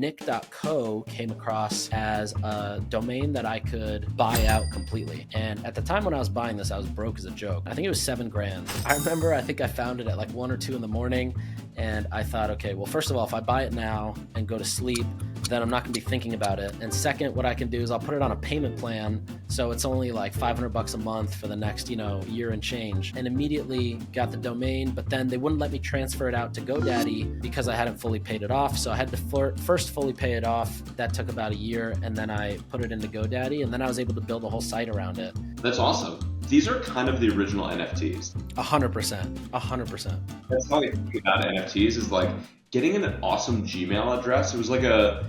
Nik.co came across as a domain that I could buy out completely. And at the time when I was buying this, I was broke as a joke. I think it was $7,000. I remember, I think I found it at like 1 or 2 in the morning. And I thought, okay, well, first of all, if I buy it now and go to sleep, then I'm not gonna be thinking about it. And second, what I can do is I'll put it on a payment plan. So it's only like $500 a month for the next, year and change. And immediately got the domain, but then they wouldn't let me transfer it out to GoDaddy because I hadn't fully paid it off. So I had to first fully pay it off. That took about a year. And then I put it into GoDaddy, and then I was able to build a whole site around it. That's awesome. These are kind of the original NFTs. 100%. That's how I think about NFTs is like getting an awesome Gmail address. It was like a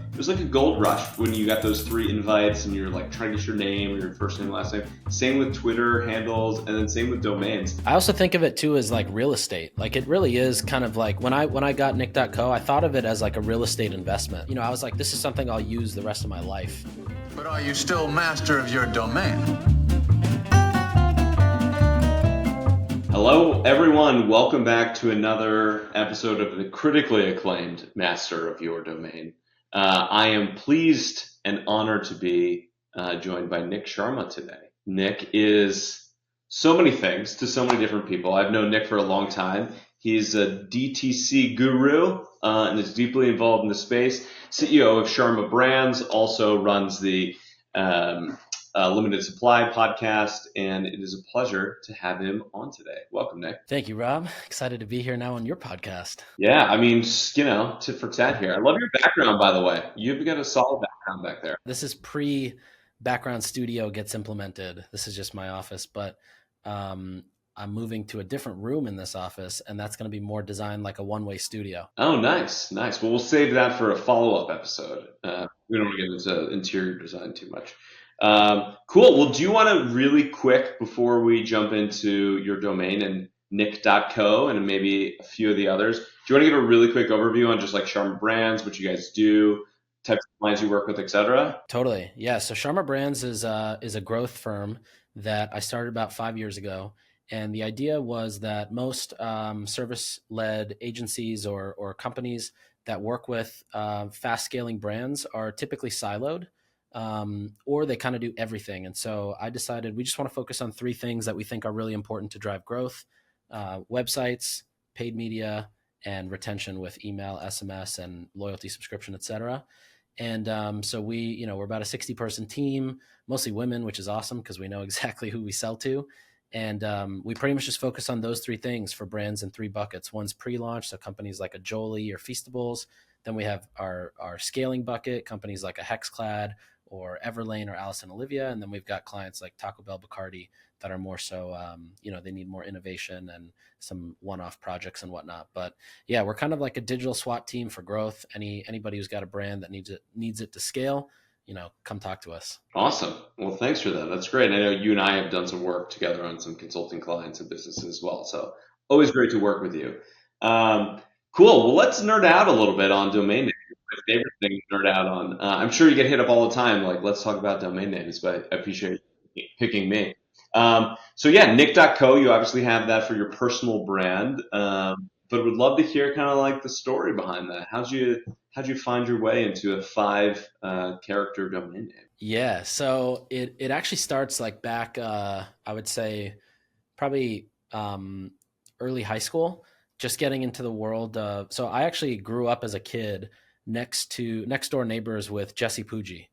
gold rush when you got those 3 invites and you're like trying to get your name or your first name, last name. Same with Twitter handles, and then same with domains. I also think of it too as like real estate. Like it really is kind of like when I got Nik.co, I thought of it as like a real estate investment. I was like, this is something I'll use the rest of my life. But are you still master of your domain? Hello, everyone. Welcome back to another episode of the critically acclaimed Master of Your Domain. I am pleased and honored to be joined by Nik Sharma today. Nik is so many things to so many different people. I've known Nik for a long time. He's a DTC guru and is deeply involved in the space. CEO of Sharma Brands, also runs the Limited Supply podcast, and it is a pleasure to have him on today. Welcome, Nik. Thank you, Rob. Excited to be here now on your podcast. Yeah, I mean, tit for tat here. I love your background, by the way. You've got a solid background back there. This is pre-background studio gets implemented. This is just my office, but I'm moving to a different room in this office, and that's going to be more designed like a one-way studio. Oh, nice. Well, we'll save that for a follow-up episode. We don't want to get into interior design too much. Cool. Well, do you want to really quick, before we jump into your domain and Nik.co and maybe a few of the others, do you want to give a really quick overview on just like Sharma Brands, what you guys do, types of clients you work with, etc.? Totally. Yeah. So Sharma Brands is a growth firm that I started about 5 years ago. And the idea was that most service-led agencies or companies that work with fast-scaling brands are typically siloed. Or they kind of do everything. And so I decided we just want to focus on 3 things that we think are really important to drive growth: websites, paid media, and retention with email, SMS, and loyalty subscription, et cetera. And so we're about a 60-person team, mostly women, which is awesome because we know exactly who we sell to. And we pretty much just focus on those 3 things for brands in 3 buckets. One's pre-launch, so companies like a Jolie or Feastables. Then we have our scaling bucket, companies like a Hexclad or Everlane or Alice and Olivia. And then we've got clients like Taco Bell, Bacardi that are more so, they need more innovation and some one-off projects and whatnot. But yeah, we're kind of like a digital SWAT team for growth. Anybody who's got a brand that needs it to scale, come talk to us. Awesome. Well, thanks for that. That's great. I know you and I have done some work together on some consulting clients and businesses as well. So always great to work with you. Cool. Well, let's nerd out a little bit on domain names. My favorite thing to nerd out on. I'm sure you get hit up all the time, like, let's talk about domain names, but I appreciate you picking me. So yeah, Nik.co, you obviously have that for your personal brand, but would love to hear kind of like the story behind that. How'd you find your way into a 5 character domain name? Yeah, so it actually starts like back, I would say probably early high school. Just getting into the world of, so I actually grew up as a kid next door neighbors with Jesse Pujji,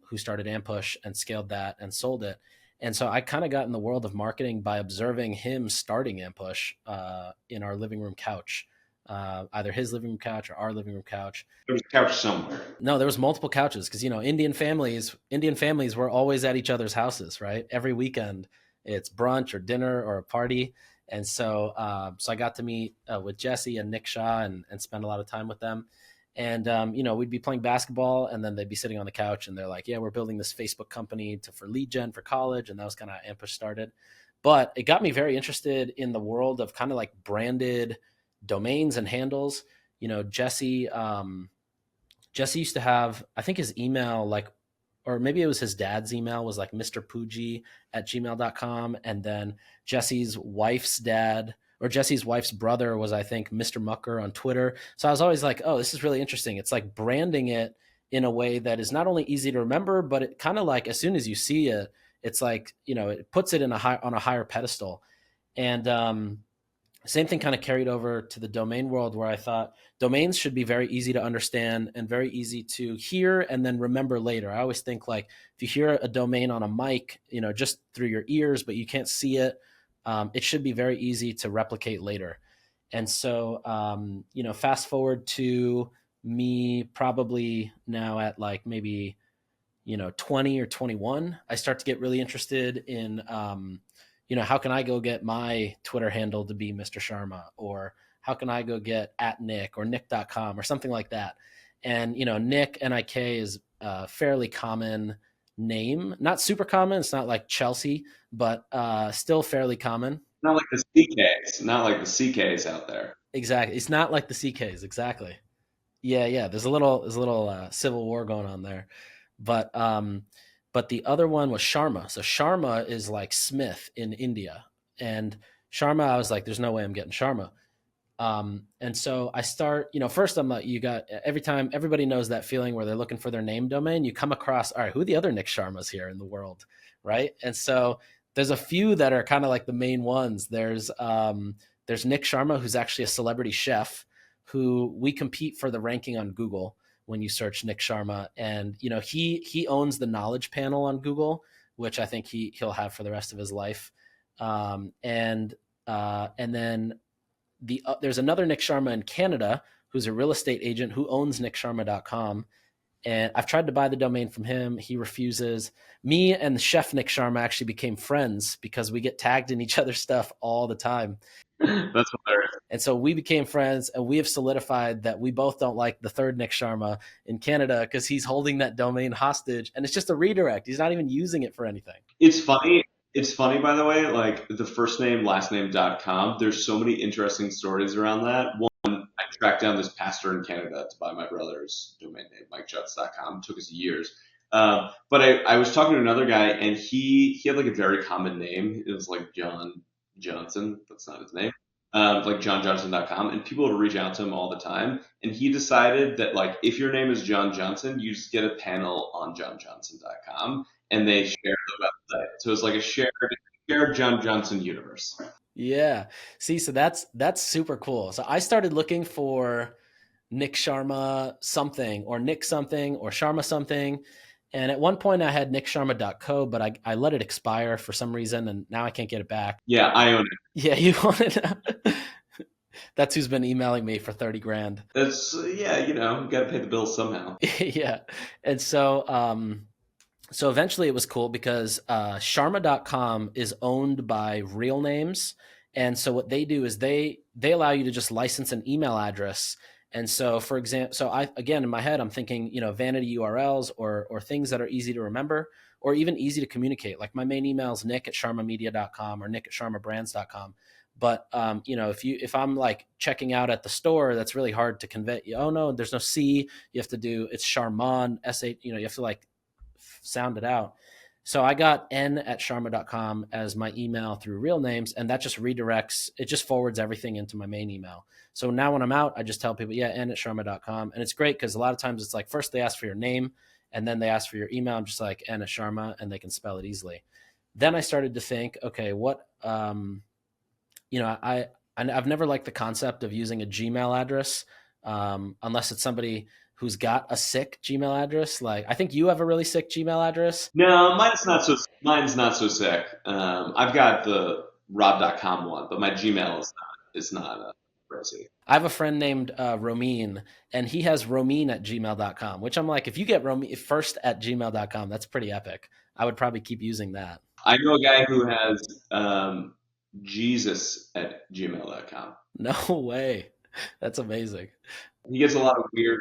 who started Ampush and scaled that and sold it. And so I kind of got in the world of marketing by observing him starting Ampush in our living room couch, either his living room couch or our living room couch. There was a couch somewhere. No, there was multiple couches because, Indian families were always at each other's houses, right? Every weekend it's brunch or dinner or a party. And so I got to meet with Jesse and Nik Shah and spend a lot of time with them. And, we'd be playing basketball and then they'd be sitting on the couch and they're like, yeah, we're building this Facebook company for lead gen for college. And that was kind of how Ampush started. But it got me very interested in the world of kind of like branded domains and handles. Jesse used to have, I think his email, or maybe it was his dad's email, was like mrpujji@gmail.com. And then Jesse's wife's dad or Jesse's wife's brother was, I think, Mr. Mucker on Twitter. So I was always like, oh, this is really interesting. It's like branding it in a way that is not only easy to remember, but it kind of like as soon as you see it, it's like, it puts it in on a higher pedestal. And same thing kind of carried over to the domain world, where I thought domains should be very easy to understand and very easy to hear and then remember later. I always think like if you hear a domain on a mic, just through your ears, but you can't see it, it should be very easy to replicate later. And so, fast forward to me probably now at like maybe 20 or 21, I start to get really interested in, how can I go get my Twitter handle to be Mr. Sharma, or how can I go get @Nik or Nik.com or something like that. And, Nik, Nik is a fairly common name, not super common. It's not like Chelsea, but still fairly common. Not like the CKs, not like the CKs out there. Exactly. It's not like the CKs. Exactly. Yeah. There's a little civil war going on there, but the other one was Sharma. So Sharma is like Smith in India, and Sharma, I was like, there's no way I'm getting Sharma. And so I start, first I'm like, every time everybody knows that feeling where they're looking for their name domain, you come across, all right, who are the other Nik Sharmas here in the world, right? And so there's a few that are kind of like the main ones. There's Nik Sharma, who's actually a celebrity chef, who we compete for the ranking on Google when you search Nik Sharma. And, he owns the knowledge panel on Google, which I think he'll have for the rest of his life. And then there's another Nik Sharma in Canada who's a real estate agent who owns niksharma.com. And I've tried to buy the domain from him. He refuses. Me and the chef Nik Sharma actually became friends because we get tagged in each other's stuff all the time. That's hilarious. And so we became friends, and we have solidified that we both don't like the third Nik Sharma in Canada because he's holding that domain hostage, and it's just a redirect. He's not even using it for anything. It's funny. It's funny, by the way, like the first name, last name.com. There's so many interesting stories around that. One, I tracked down this pastor in Canada to buy my brother's domain name, MikeJutz.com. It took us years. But I was talking to another guy, and he had like a very common name. It was like John Johnson. That's not his name. Like johnjohnson.com, and people would reach out to him all the time. And he decided that like if your name is John Johnson, you just get a panel on johnjohnson.com, and they share the website. So it's like a shared John Johnson universe. Yeah. See, so that's super cool. So I started looking for Nik Sharma something or Nik something or Sharma something. And at one point I had niksharma.co, but I let it expire for some reason, and now I can't get it back. Yeah, I own it. Yeah, you own it. That's who's been emailing me for 30 grand. That's, yeah, you got to pay the bills somehow. Yeah. And so, so eventually it was cool because Sharma.com is owned by Real Names. And so what they do is they allow you to just license an email address. And so, for example, in my head, I'm thinking, vanity URLs or things that are easy to remember or even easy to communicate. Like my main email is nick@sharmamedia.com or nick@sharmabrands.com. But, if I'm like checking out at the store, that's really hard to convey. Oh no, there's no C. You have to do, it's Sharman, S-H, you have to like sound it out. So I got n@sharma.com as my email through Real Names, and that just redirects, it just forwards everything into my main email. So now when I'm out, I just tell people, yeah, n@sharma.com. And it's great because a lot of times it's like first they ask for your name and then they ask for your email. I'm just like n@sharma, and they can spell it easily. Then I started to think, okay, what, I've never liked the concept of using a Gmail address unless it's somebody who's got a sick Gmail address. Like, I think you have a really sick Gmail address. No, mine's not so sick. I've got the rob.com one, but my Gmail is not rosy. I have a friend named Romeen, and he has Romeen@gmail.com, which I'm like, if you get Romeen first at gmail.com, that's pretty epic. I would probably keep using that. I know a guy who has Jesus@gmail.com. No way. That's amazing. He gets a lot of weird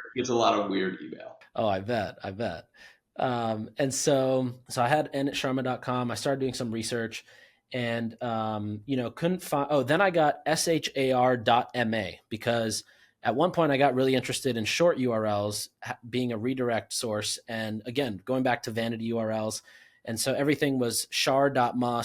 email. Oh, I bet. And so I had n@sharma.com. I started doing some research and, couldn't find, then I got shar.ma because at one point I got really interested in short URLs being a redirect source. And again, going back to vanity URLs. And so everything was shar.ma/,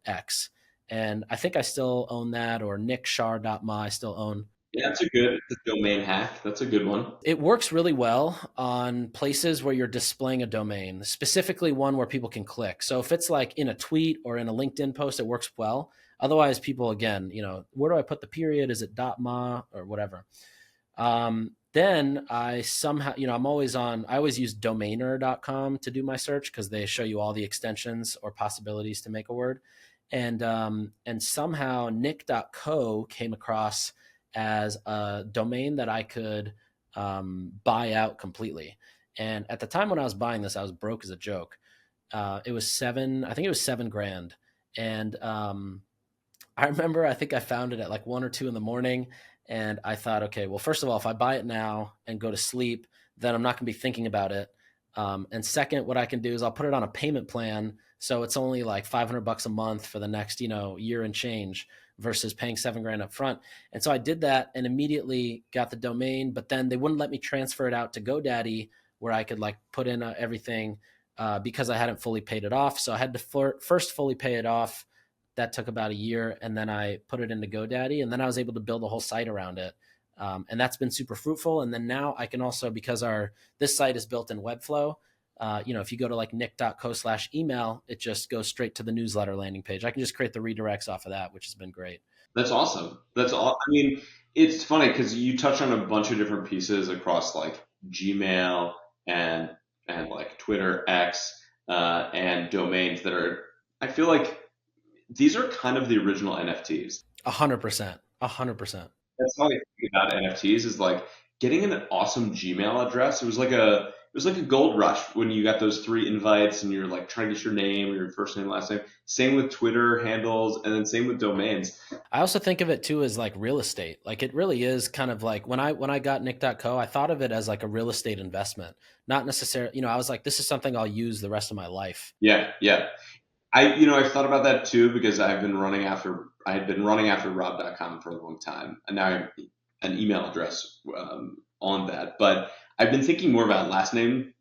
X. And I think I still own that, or nikshar.ma I still own. Yeah, that's a good domain hack. That's a good one. It works really well on places where you're displaying a domain, specifically one where people can click. So if it's like in a tweet or in a LinkedIn post, it works well. Otherwise, people, again, where do I put the period? Is it .ma or whatever? Then I somehow, I always use domainer.com to do my search because they show you all the extensions or possibilities to make a word. And somehow nick.co came across as a domain that I could buy out completely. And at the time when I was buying this, I was broke as a joke. It was I think it was 7 grand. And I remember, I think I found it at like 1 or 2 in the morning. And I thought, okay, well, first of all, if I buy it now and go to sleep, then I'm not going to be thinking about it. And second, what I can do is I'll put it on a payment plan. So it's only like $500 a month for the next, year and change versus paying 7 grand up front. And so I did that and immediately got the domain, but then they wouldn't let me transfer it out to GoDaddy where I could like put in everything because I hadn't fully paid it off. So I had to first fully pay it off. That took about a year, and then I put it into GoDaddy, and then I was able to build a whole site around it. And that's been super fruitful. And then now I can also, because this site is built in Webflow, if you go to like nick.co/email, it just goes straight to the newsletter landing page. I can just create the redirects off of that, which has been great. That's awesome. That's all. I mean, it's funny because you touch on a bunch of different pieces across like Gmail and like Twitter, X, and domains that are. I feel like these are kind of the original NFTs. 100%. 100%. That's how I think about NFTs is like getting an awesome Gmail address. It was like a gold rush when you got those 3 invites and you're like trying to get your name or your first name, last name. Same with Twitter handles, and then same with domains. I also think of it too as like real estate. Like it really is kind of like when I got nick.co, I thought of it as like a real estate investment, not necessarily, I was like, this is something I'll use the rest of my life. Yeah, yeah. I've thought about that too because I had been running after rob.com for a long time, and now I have an email address on that. But I've been thinking more about last name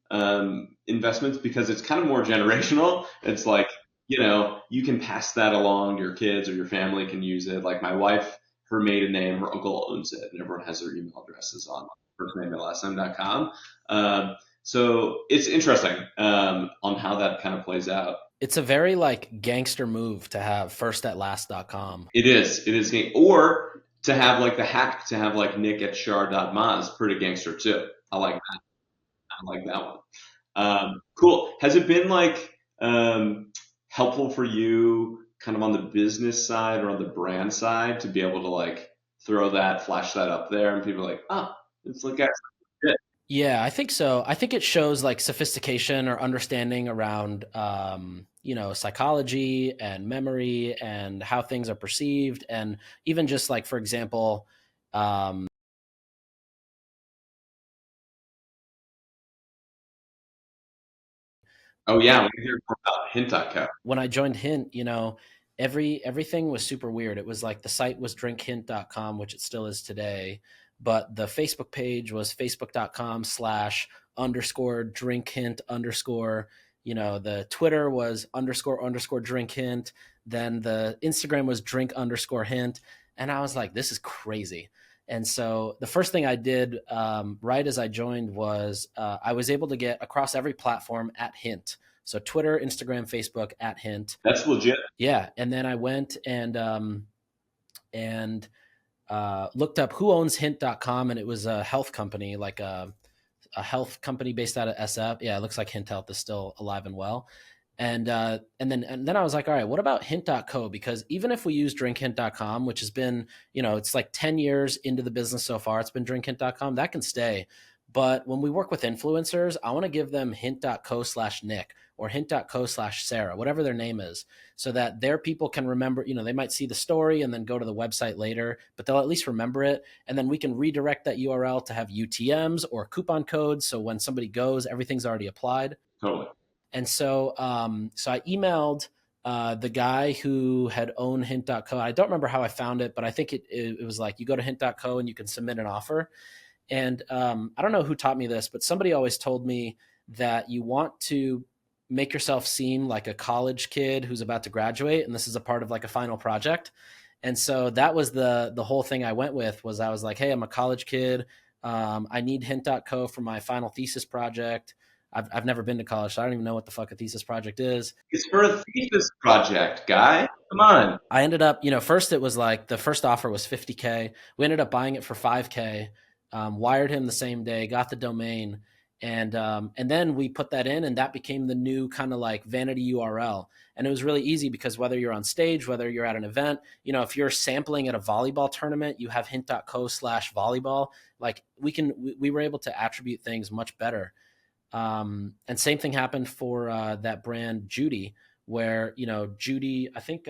investments because it's kind of more generational. It's like, you can pass that along. Your kids or your family can use it. Like my wife, her maiden name, her uncle owns it, and everyone has their email addresses on first name and last name.com. So it's interesting on how that kind of plays out. It's a very like gangster move to have first at last.com. It is. It is. Or to have like the hack to have like nick@shar.ma is pretty gangster too. I like that. I like that one. Cool. Has it been like helpful for you kind of on the business side or on the brand side to be able to like flash that up there and people are like, oh, it's like actually good. Yeah, I think so. I think it shows like sophistication or understanding around, psychology and memory and how things are perceived. And even just like, for example, Oh yeah, we can hear more about hint.co. when I joined Hint, everything was super weird. It was like the site was drinkhint.com, which it still is today, but the Facebook page was facebook.com/_drinkhint_. The Twitter was __drinkhint. Then the Instagram was drink_hint. And I was like, this is crazy. And so the first thing I did right as I joined was I was able to get across every platform at Hint. So Twitter, Instagram, Facebook at Hint. That's legit. Yeah. And then I went and looked up who owns hint.com, and it was a health company, like a health company based out of SF. Yeah, it looks like Hint Health is still alive and well. And then I was like, all right, what about hint.co? Because even if we use drinkhint.com, which has been, it's like 10 years into the business so far, it's been drinkhint.com, that can stay. But when we work with influencers, I want to give them hint.co/Nick or hint.co/Sarah, whatever their name is, so that their people can remember, they might see the story and then go to the website later, but they'll at least remember it. And then we can redirect that URL to have UTMs or coupon codes. So when somebody goes, everything's already applied. Totally. And so, so I emailed the guy who had owned hint.co. I don't remember how I found it, but I think it was like you go to hint.co and you can submit an offer. And I don't know who taught me this, but somebody always told me that you want to make yourself seem like a college kid who's about to graduate, and this is a part of like a final project. And so that was the whole thing I went with. Was I was like, hey, I'm a college kid. I need hint.co for my final thesis project. I've never been to college, so I don't even know what the fuck a thesis project is. It's for a thesis project, guy. Come on. I ended up, first it was like the first offer was 50K. We ended up buying it for 5K, wired him the same day, got the domain. And then we put that in, and that became the new kind of like vanity URL. And it was really easy because whether you're on stage, whether you're at an event, if you're sampling at a volleyball tournament, you have hint.co/volleyball. Like we were able to attribute things much better. And same thing happened for that brand Judy, where Judy, I think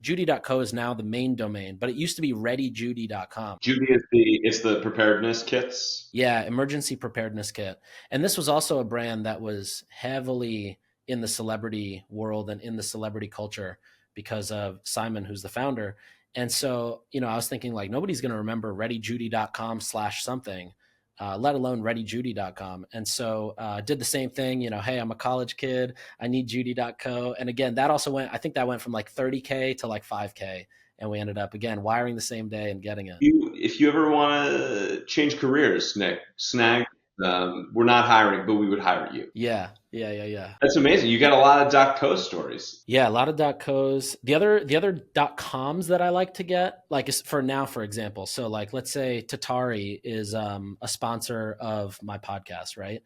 Judy.co is now the main domain, but it used to be readyjudy.com. Judy is the preparedness kits. Yeah, emergency preparedness kit. And this was also a brand that was heavily in the celebrity world and in the celebrity culture because of Simon, who's the founder. And so, I was thinking like nobody's going to remember readyjudy.com/something. Let alone readyjudy.com. And so did the same thing, hey, I'm a college kid. I need judy.co. And again, that also I think that went from like 30K to like 5K. And we ended up, again, wiring the same day and getting it. If you ever want to change careers, Nick, Snagged, we're not hiring, but we would hire you. Yeah. That's amazing. You got a lot of .co stories. Yeah, a lot of .cos. The other .coms that I like to get, like for now, for example. So like, let's say Tatari is a sponsor of my podcast, right?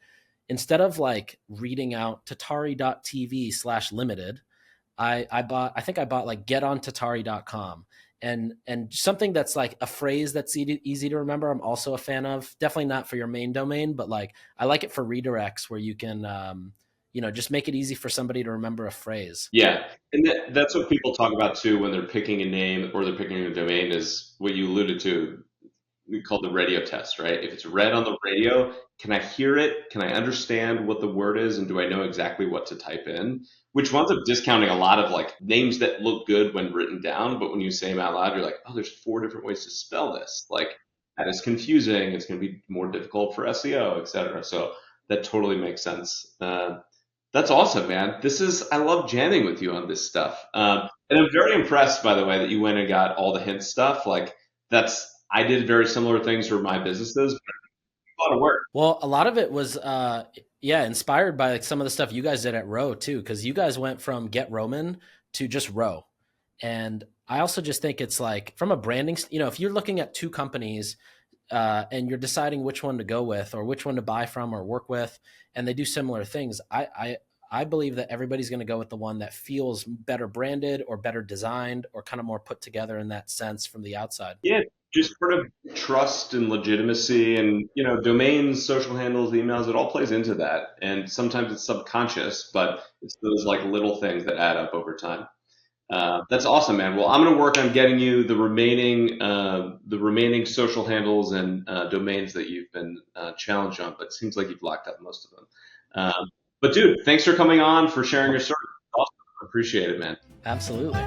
Instead of like reading out tatari.tv/limited, I think I bought like getontatari.com. And something that's like a phrase that's easy to remember, I'm also a fan of. Definitely not for your main domain, but like I like it for redirects where you can, just make it easy for somebody to remember a phrase. Yeah, and that's what people talk about too when they're picking a name or they're picking a domain is what you alluded to. We call the radio test, right? If it's read on the radio, can I hear it? Can I understand what the word is? And do I know exactly what to type in? Which winds up discounting a lot of like names that look good when written down, but when you say them out loud, you're like, oh, there's 4 different ways to spell this. Like that is confusing. It's going to be more difficult for SEO, et cetera. So that totally makes sense. That's awesome, man. I love jamming with you on this stuff. And I'm very impressed, by the way, that you went and got all the hint stuff. Like I did very similar things for my businesses, but a lot of work. Well, a lot of it was, inspired by like some of the stuff you guys did at Row too, because you guys went from Get Roman to just Row. And I also just think it's like from a branding, if you're looking at 2 companies and you're deciding which one to go with or which one to buy from or work with, and they do similar things, I believe that everybody's going to go with the one that feels better branded or better designed or kind of more put together in that sense from the outside. Yeah, just sort of trust and legitimacy and, domains, social handles, emails, it all plays into that. And sometimes it's subconscious, but it's those like little things that add up over time. That's awesome, man. Well, I'm going to work on getting you the remaining social handles and domains that you've been challenged on, but it seems like you've locked up most of them. But dude, thanks for coming on, for sharing your story. Awesome. Appreciate it, man. Absolutely.